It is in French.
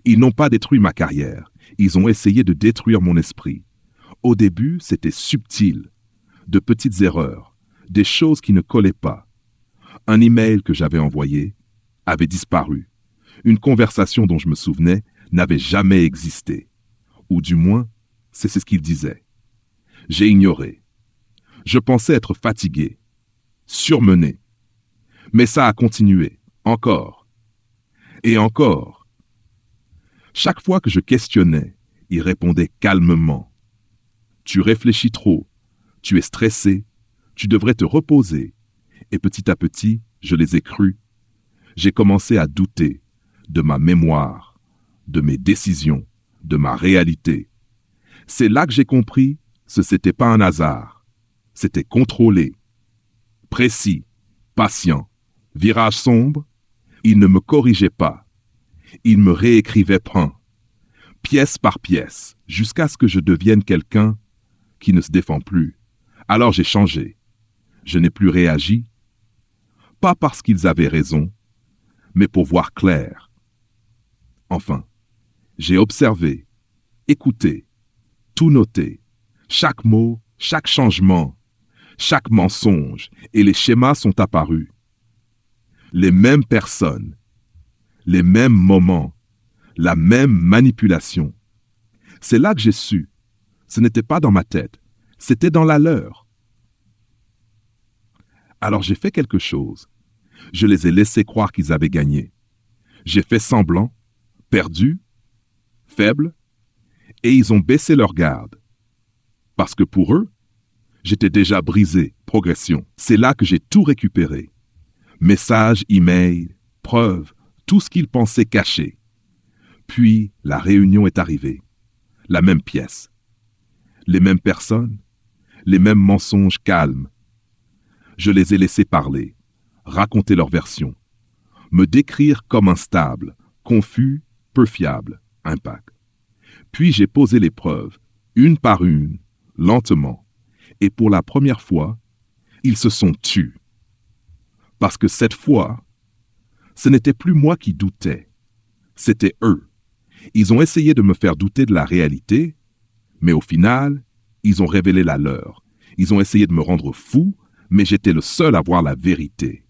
Ils n'ont pas détruit ma carrière. Ils ont essayé de détruire mon esprit. Au début, c'était subtil. De petites erreurs, des choses qui ne collaient pas. Un email que j'avais envoyé avait disparu. Une conversation dont je me souvenais n'avait jamais existé. Ou du moins, c'est ce qu'il disait. J'ai ignoré. Je pensais être fatigué, surmené. Mais ça a continué, encore. Et encore. Chaque fois que je questionnais, il répondait calmement. Tu réfléchis trop, tu es stressé, tu devrais te reposer. Et petit à petit, je les ai crus. J'ai commencé à douter de ma mémoire, de mes décisions, de ma réalité. C'est là que j'ai compris que ce n'était pas un hasard. C'était contrôlé, précis, patient. Virage sombre, il ne me corrigeait pas. Il me réécrivait point, pièce par pièce, jusqu'à ce que je devienne quelqu'un qui ne se défend plus. Alors j'ai changé. Je n'ai plus réagi, pas parce qu'ils avaient raison, mais pour voir clair. Enfin, j'ai observé, écouté, tout noté, chaque mot, chaque changement, chaque mensonge, et les schémas sont apparus. Les mêmes personnes, les mêmes moments, la même manipulation. C'est là que j'ai su. Ce n'était pas dans ma tête, c'était dans la leur. Alors j'ai fait quelque chose. Je les ai laissés croire qu'ils avaient gagné. J'ai fait semblant, perdu, faible, et ils ont baissé leur garde. Parce que pour eux, j'étais déjà brisé, progression. C'est là que j'ai tout récupéré. Messages, emails, preuves, tout ce qu'ils pensaient caché. Puis la réunion est arrivée. La même pièce. Les mêmes personnes, les mêmes mensonges calmes. Je les ai laissés parler, raconter leur version, me décrire comme instable, confus, peu fiable, impact. Puis j'ai posé les preuves, une par une, lentement, et pour la première fois, ils se sont tus. Parce que cette fois, ce n'était plus moi qui doutais, c'était eux. Ils ont essayé de me faire douter de la réalité, mais au final, ils ont révélé la leur. Ils ont essayé de me rendre fou, mais j'étais le seul à voir la vérité.